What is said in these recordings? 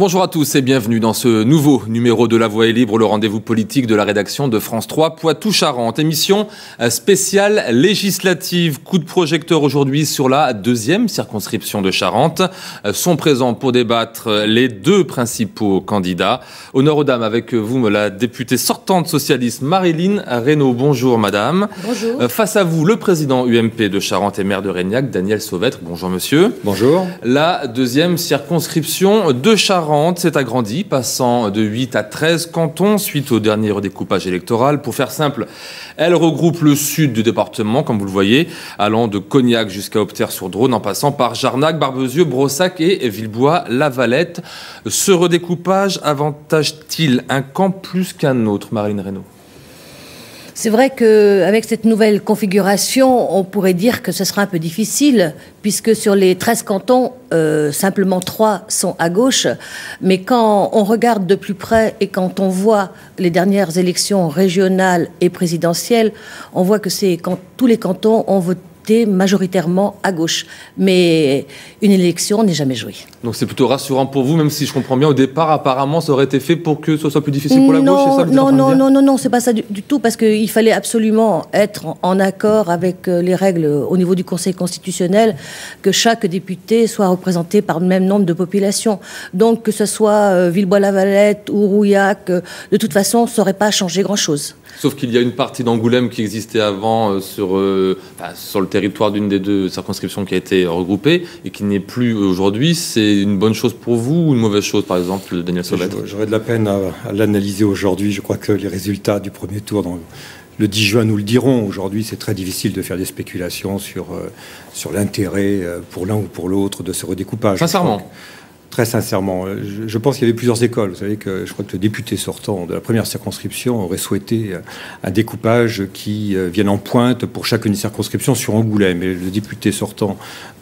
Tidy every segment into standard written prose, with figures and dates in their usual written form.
Bonjour à tous et bienvenue dans ce nouveau numéro de La Voix est libre, le rendez-vous politique de la rédaction de France 3 Poitou-Charentes. Émission spéciale législative. Coup de projecteur aujourd'hui sur la deuxième circonscription de Charente. Sont présents pour débattre les deux principaux candidats. Honneur aux dames avec vous, la députée sortante socialiste Marilyn Reynaud. Bonjour madame. Bonjour. Face à vous, le président UMP de Charente et maire de Reignac, Daniel Sauvêtre. Bonjour monsieur. Bonjour. La deuxième circonscription de Charente s'est agrandie, passant de 8 à 13 cantons suite au dernier redécoupage électoral. Pour faire simple, elle regroupe le sud du département, comme vous le voyez, allant de Cognac jusqu'à Opter-sur-Drône, en passant par Jarnac, Barbezieux, Brossac et Villebois-Lavalette. Ce redécoupage avantage-t-il un camp plus qu'un autre, Marilyn Reynaud ? C'est vrai qu'avec cette nouvelle configuration, on pourrait dire que ce sera un peu difficile, puisque sur les 13 cantons, simplement 3 sont à gauche. Mais quand on regarde de plus près et quand on voit les dernières élections régionales et présidentielles, on voit que tous les cantons ont voté majoritairement à gauche. Mais une élection n'est jamais jouée. Donc c'est plutôt rassurant pour vous, même si je comprends bien, au départ, apparemment, ça aurait été fait pour que ce soit plus difficile pour la gauche, c'est ça que vous êtes en train de dire ? Non, c'est pas ça du tout, parce qu'il fallait absolument être en accord avec les règles au niveau du Conseil constitutionnel, que chaque député soit représenté par le même nombre de populations. Donc que ce soit Villebois-Lavalette ou Rouillac, de toute façon, ça n'aurait pas changé grand-chose. Sauf qu'il y a une partie d'Angoulême qui existait avant sur le territoire d'une des deux circonscriptions qui a été regroupée et qui n'est plus aujourd'hui. C'est une bonne chose pour vous ou une mauvaise chose, par exemple, Daniel Sauvêtre ? J'aurais de la peine à l'analyser aujourd'hui. Je crois que les résultats du premier tour le 10 juin nous le diront. Aujourd'hui, c'est très difficile de faire des spéculations sur l'intérêt pour l'un ou pour l'autre de ce redécoupage. Sincèrement ? Très sincèrement, je pense qu'il y avait plusieurs écoles. Vous savez que je crois que le député sortant de la première circonscription aurait souhaité un découpage qui vienne en pointe pour chacune des circonscriptions sur Angoulême. Et le député sortant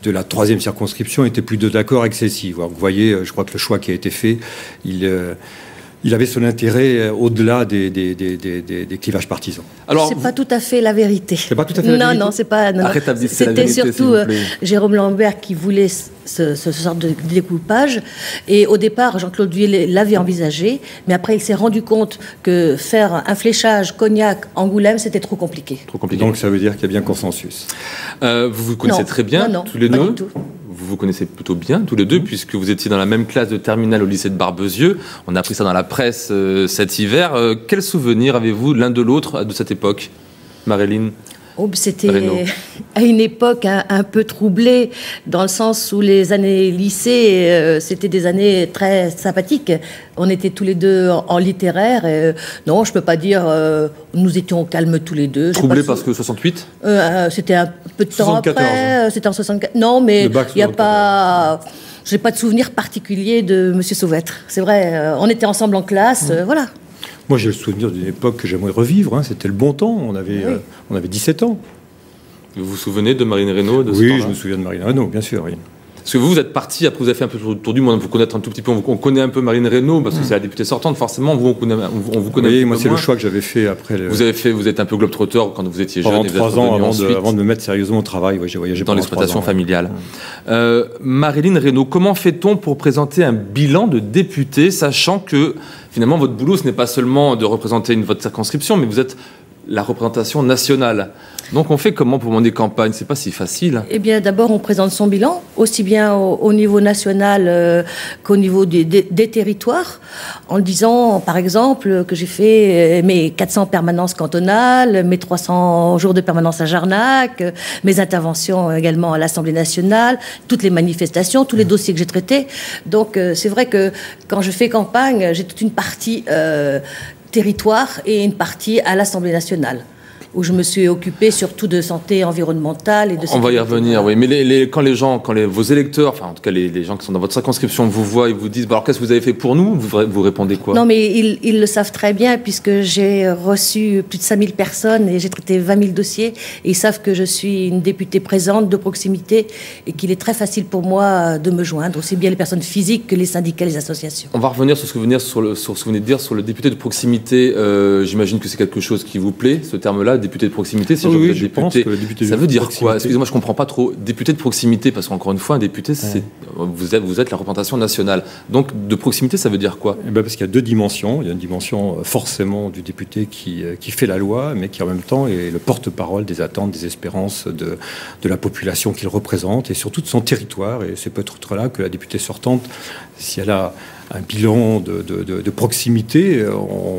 de la troisième circonscription était plus d'accord avec celle-ci. Vous voyez, je crois que le choix qui a été fait, il avait son intérêt au-delà des clivages partisans. Alors, c'est pas tout à fait la vérité. C'est pas tout à fait la vérité. Non, c'est pas. Non, c'était surtout Jérôme Lambert qui voulait ce genre de découpage. Et au départ, Jean-Claude Vuillet l'avait envisagé, mais après, il s'est rendu compte que faire un fléchage Cognac-Angoulême, c'était trop compliqué. Donc, ça veut dire qu'il y a bien consensus. Vous vous connaissez très bien, tous les deux. Pas du tout. Vous vous connaissez plutôt bien, tous les deux, puisque vous étiez dans la même classe de terminale au lycée de Barbezieux. On a appris ça dans la presse cet hiver. Quel souvenir avez-vous l'un de l'autre de cette époque, Marilyn ? C'était à une époque un peu troublée, dans le sens où les années lycée, c'était des années très sympathiques. On était tous les deux en littéraire. Et, non, je ne peux pas dire... nous étions calmes tous les deux. Troublés parce que 68 c'était un peu de temps 74, après. C'était en 64. Non, mais il n'y a pas... Je n'ai pas de souvenir particulier de M. Sauvêtre. C'est vrai, on était ensemble en classe, voilà. Moi, j'ai le souvenir d'une époque que j'aimerais revivre. C'était le bon temps. On avait 17 ans. Vous vous souvenez de Marilyn Reynaud de ce Oui, temps-là ? je me souviens de Marilyn Reynaud, bien sûr. Oui. Parce que vous êtes parti, après vous avez fait un peu le tour du monde, vous connaissez un tout petit peu, on connaît un peu Marilyn Reynaud, parce que c'est la députée sortante, forcément, on vous connaît un oui, peu moi, c'est moins. le choix que j'avais fait après. Vous êtes un peu globe-trotter quand vous étiez jeune. Pendant 3 ans, avant de me mettre sérieusement au travail, j'ai voyagé dans l'exploitation familiale. Marilyn Reynaud, comment fait-on pour présenter un bilan de député, sachant que, finalement, votre boulot, ce n'est pas seulement de représenter votre circonscription, mais vous êtes la représentation nationale. Donc on fait comment pour mener campagne ? C'est pas si facile. Eh bien, d'abord, on présente son bilan, aussi bien au niveau national qu'au niveau des territoires, en disant, par exemple, que j'ai fait mes 400 permanences cantonales, mes 300 jours de permanence à Jarnac, mes interventions également à l'Assemblée nationale, toutes les manifestations, tous les dossiers que j'ai traités. Donc, c'est vrai que quand je fais campagne, j'ai toute une partie territoire et une partie à l'Assemblée nationale, où je me suis occupée surtout de santé environnementale et de sécurité. On va y revenir, oui. Mais quand vos électeurs, enfin en tout cas les gens qui sont dans votre circonscription vous voient et vous disent alors qu'est-ce que vous avez fait pour nous, vous répondez quoi ? Non, mais ils le savent très bien, puisque j'ai reçu plus de 5000 personnes et j'ai traité 20 000 dossiers. Et ils savent que je suis une députée présente, de proximité, et qu'il est très facile pour moi de me joindre, aussi bien les personnes physiques que les syndicats, les associations. On va revenir sur ce que vous venez de dire sur le député de proximité. J'imagine que c'est quelque chose qui vous plaît, ce terme-là, député de proximité. Si oui, je pense que député ça veut dire quoi? Excusez-moi, je ne comprends pas trop. Député de proximité, parce qu'encore une fois, un député, vous êtes la représentation nationale. Donc, de proximité, ça veut dire quoi? Parce qu'il y a deux dimensions. Il y a une dimension forcément du député qui fait la loi, mais qui en même temps est le porte-parole des attentes, des espérances de la population qu'il représente, et surtout de son territoire. Et c'est peut-être là que la députée sortante, si elle a un bilan de proximité,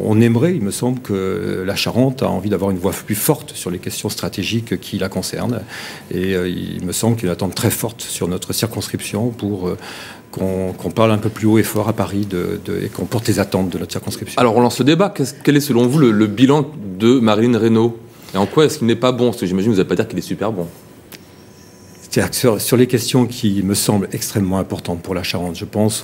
on aimerait, il me semble, que la Charente a envie d'avoir une voix plus forte sur les questions stratégiques qui la concernent. Et il me semble qu'il y a une attente très forte sur notre circonscription pour qu'on parle un peu plus haut et fort à Paris et qu'on porte les attentes de notre circonscription. Alors on lance le débat. Quel est selon vous le bilan de Marilyn Reynaud? Et en quoi est-ce qu'il n'est pas bon? Parce que j'imagine que vous n'allez pas dire qu'il est super bon. C'est-à-dire que sur les questions qui me semblent extrêmement importantes pour la Charente, je pense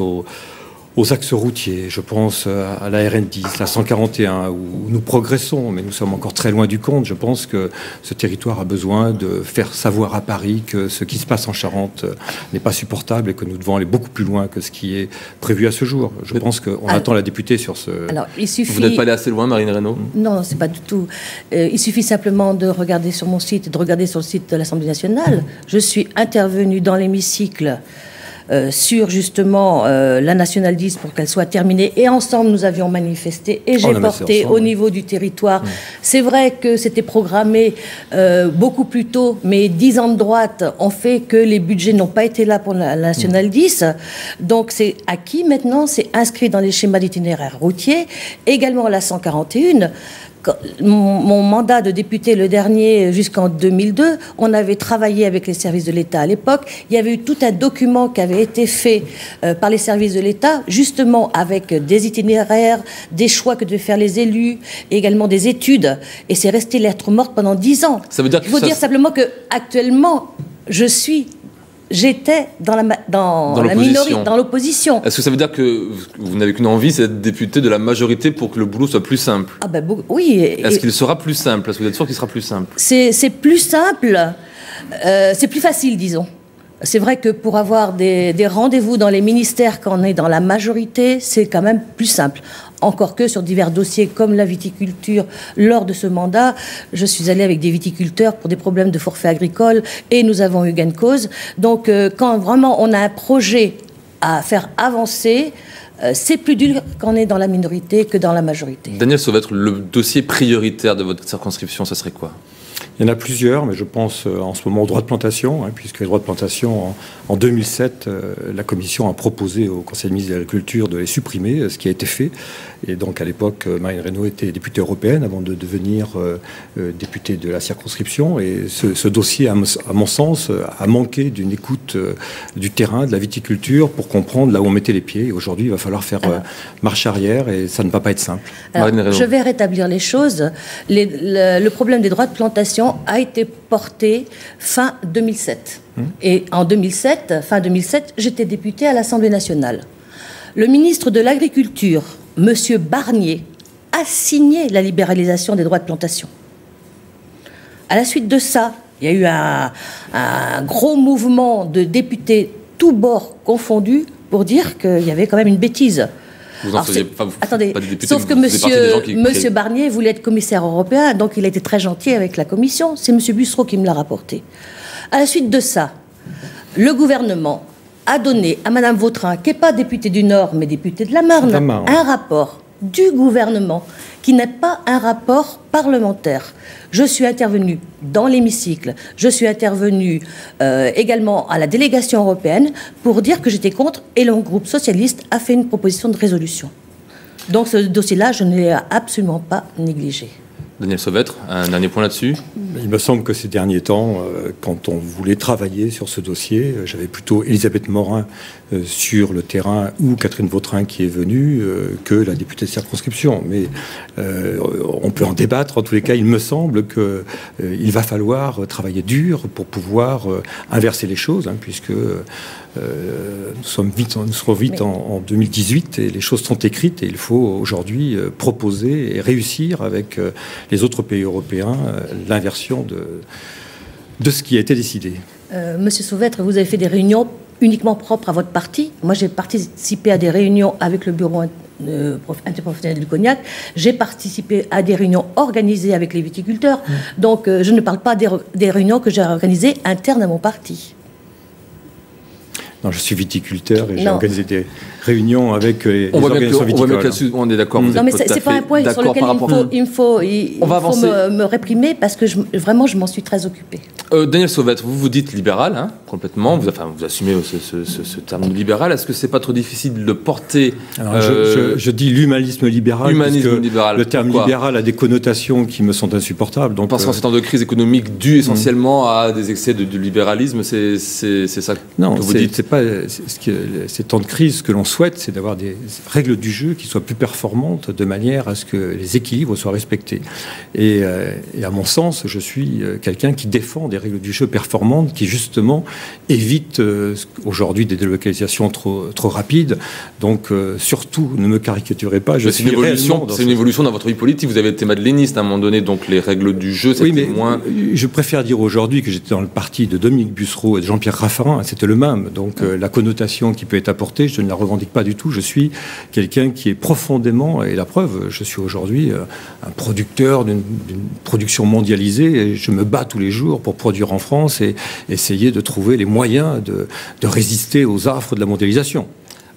aux axes routiers, je pense à la RN10, la 141, où nous progressons, mais nous sommes encore très loin du compte. Je pense que ce territoire a besoin de faire savoir à Paris que ce qui se passe en Charente n'est pas supportable et que nous devons aller beaucoup plus loin que ce qui est prévu à ce jour. Je pense qu'on attend la députée sur ce... Alors, il suffit... Vous n'êtes pas allé assez loin, Marilyn Reynaud? Non, c'est pas du tout. Il suffit simplement de regarder sur mon site, de regarder sur le site de l'Assemblée nationale. Je suis intervenue dans l'hémicycle sur justement la Nationale 10 pour qu'elle soit terminée, et ensemble nous avions manifesté, et j'ai porté au niveau du territoire. C'est vrai que c'était programmé beaucoup plus tôt, mais 10 ans de droite ont fait que les budgets n'ont pas été là pour la Nationale 10, donc c'est acquis maintenant, c'est inscrit dans les schémas d'itinéraire routier, également la 141. Mon mandat de député, le dernier, jusqu'en 2002, on avait travaillé avec les services de l'État à l'époque. Il y avait eu tout un document qui avait été fait par les services de l'État, justement avec des itinéraires, des choix que devaient faire les élus, et également des études. Et c'est resté lettre morte pendant 10 ans. Ça veut dire Il faut dire simplement que actuellement, j'étais dans la minorité, dans l'opposition. Est-ce que ça veut dire que vous n'avez qu'une envie, c'est d'être député de la majorité pour que le boulot soit plus simple? Ah ben, oui. Est-ce qu'il sera plus simple? Est-ce que vous êtes sûr qu'il sera plus simple? C'est plus simple, c'est plus facile, disons. C'est vrai que pour avoir des rendez-vous dans les ministères quand on est dans la majorité, c'est quand même plus simple. Encore que sur divers dossiers comme la viticulture, lors de ce mandat, je suis allée avec des viticulteurs pour des problèmes de forfait agricole et nous avons eu gain de cause. Donc quand vraiment on a un projet à faire avancer, c'est plus dur quand on est dans la minorité que dans la majorité. Daniel Sauvêtre, le dossier prioritaire de votre circonscription, ça serait quoi? Il y en a plusieurs, mais je pense en ce moment aux droits de plantation, puisque les droits de plantation, en 2007, la Commission a proposé au Conseil des ministres de l'Agriculture de les supprimer, ce qui a été fait. Et donc, à l'époque, Marilyn Reynaud était députée européenne avant de devenir députée de la circonscription. Et ce dossier, à mon sens, a manqué d'une écoute du terrain, de la viticulture, pour comprendre là où on mettait les pieds. Et aujourd'hui, il va falloir faire marche arrière, et ça ne va pas être simple. Alors, je vais rétablir les choses. Le problème des droits de plantation a été porté fin 2007. Et en 2007, fin 2007, j'étais députée à l'Assemblée nationale. Le ministre de l'Agriculture, M. Barnier, a signé la libéralisation des droits de plantation. À la suite de ça, il y a eu un gros mouvement de députés, tous bords confondus, pour dire qu'il y avait quand même une bêtise. Attendez, sauf que monsieur Barnier voulait être commissaire européen, donc il a été très gentil avec la Commission. C'est monsieur Bussereau qui me l'a rapporté. À la suite de ça, le gouvernement a donné à madame Vautrin, qui n'est pas députée du Nord, mais députée de la Marne, un rapport du gouvernement qui n'est pas un rapport parlementaire. Je suis intervenue dans l'hémicycle, je suis intervenue également à la délégation européenne pour dire que j'étais contre, et le groupe socialiste a fait une proposition de résolution. Donc ce dossier-là, je ne l'ai absolument pas négligé. Daniel Sauvêtre, un dernier point là-dessus. Il me semble que ces derniers temps, quand on voulait travailler sur ce dossier, j'avais plutôt Elisabeth Morin sur le terrain ou Catherine Vautrin qui est venue que la députée de circonscription. Mais on peut en débattre. En tous les cas, il me semble qu'il va falloir travailler dur pour pouvoir inverser les choses, puisque nous serons vite en 2018 et les choses sont écrites et il faut aujourd'hui proposer et réussir avec les autres pays européens l'inversion de ce qui a été décidé. Monsieur Sauvêtre, vous avez fait des réunions uniquement propres à votre parti. Moi, j'ai participé à des réunions avec le bureau interprofessionnelle du cognac, j'ai participé à des réunions organisées avec les viticulteurs. Donc, je ne parle pas des réunions que j'ai organisées internes à mon parti. Non, je suis viticulteur et j'ai organisé des réunions avec les organisations viticoles. On est d'accord. Non, mais c'est pas un point sur lequel il me faut me réprimer parce que vraiment, je m'en suis très occupée. Daniel Sauvette, vous dites libéral, hein, complètement. Vous assumez ce terme libéral. Est-ce que c'est pas trop difficile de le porter? Alors, je dis l'humanisme libéral. Le terme libéral a des connotations qui me sont insupportables. Donc, parce qu'en ces temps de crise économique due essentiellement à des excès de libéralisme, c'est ça que vous dites? Ces temps de crise, ce que l'on souhaite, c'est d'avoir des règles du jeu qui soient plus performantes de manière à ce que les équilibres soient respectés. Et à mon sens, je suis quelqu'un qui défend des règles du jeu performantes qui, justement, évitent aujourd'hui des délocalisations trop rapides. Donc, surtout, ne me caricaturez pas. C'est une évolution dans votre vie politique. Vous avez été madeleïniste à un moment donné, donc les règles du jeu, c'était moins... Je préfère dire aujourd'hui que j'étais dans le parti de Dominique Bussereau et de Jean-Pierre Raffarin. C'était le même. Donc, la connotation qui peut être apportée, je ne la revendique pas du tout. Je suis quelqu'un qui est profondément, et la preuve, je suis aujourd'hui un producteur d'une production mondialisée et je me bats tous les jours pour produire en France et essayer de trouver les moyens de résister aux affres de la mondialisation.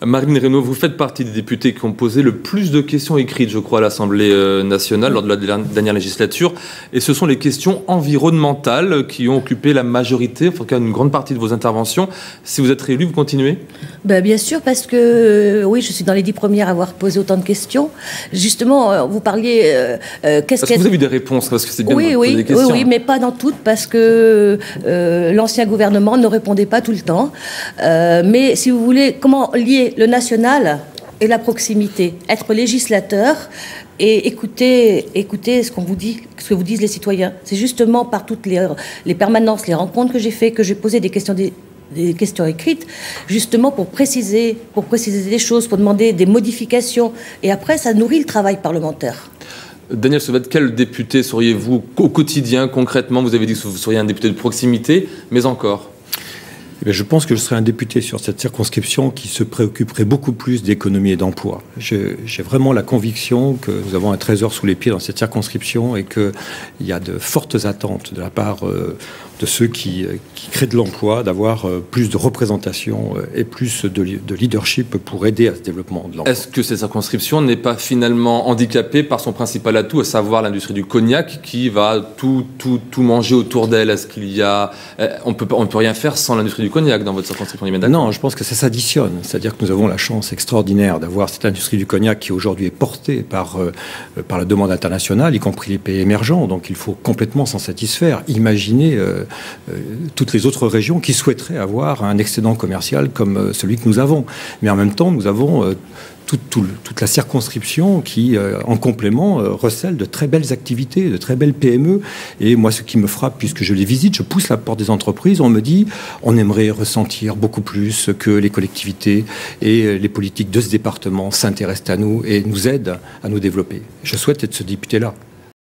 Marine Reynaud, vous faites partie des députés qui ont posé le plus de questions écrites, je crois, à l'Assemblée nationale lors de la dernière législature. Et ce sont les questions environnementales qui ont occupé la majorité, en tout cas une grande partie de vos interventions. Si vous êtes réélu, vous continuez? Bien sûr, parce que oui, je suis dans les 10 premières à avoir posé autant de questions. Justement, vous parliez... Parce que vous avez eu des réponses, parce que c'est bien de poser des questions. Oui, mais pas dans toutes, parce que l'ancien gouvernement ne répondait pas tout le temps. Mais si vous voulez, comment lier le national et la proximité, être législateur et écouter ce qu'on vous dit, ce que vous disent les citoyens. C'est justement par toutes les permanences, les rencontres que j'ai fait, que j'ai posé des questions écrites, justement pour préciser des choses, pour demander des modifications. Et après, ça nourrit le travail parlementaire. Daniel Sauvette, quel député seriez-vous au quotidien, concrètement? Vous avez dit que vous seriez un député de proximité, mais encore? Je pense que je serais un député sur cette circonscription qui se préoccuperait beaucoup plus d'économie et d'emploi. J'ai vraiment la conviction que nous avons un trésor sous les pieds dans cette circonscription et qu'il y a de fortes attentes de la part de ceux qui créent de l'emploi, d'avoir plus de représentation et plus de leadership pour aider à ce développement de l'emploi. Est-ce que cette circonscription n'est pas finalement handicapée par son principal atout, à savoir l'industrie du cognac qui va tout manger autour d'elle? Est-ce qu'il y a... On peut rien faire sans l'industrie du cognac dans votre circonscription? Non, je pense que ça s'additionne. C'est-à-dire que nous avons la chance extraordinaire d'avoir cette industrie du cognac qui aujourd'hui est portée par la demande internationale, y compris les pays émergents. Donc il faut complètement s'en satisfaire. Imaginez toutes les autres régions qui souhaiteraient avoir un excédent commercial comme celui que nous avons. Mais en même temps, nous avons toute la circonscription qui, en complément, recèle de très belles activités, de très belles PME. Et moi, ce qui me frappe, puisque je les visite, je pousse la porte des entreprises, on me dit, on aimerait ressentir beaucoup plus que les collectivités et les politiques de ce département s'intéressent à nous et nous aident à nous développer. Je souhaite être ce député-là.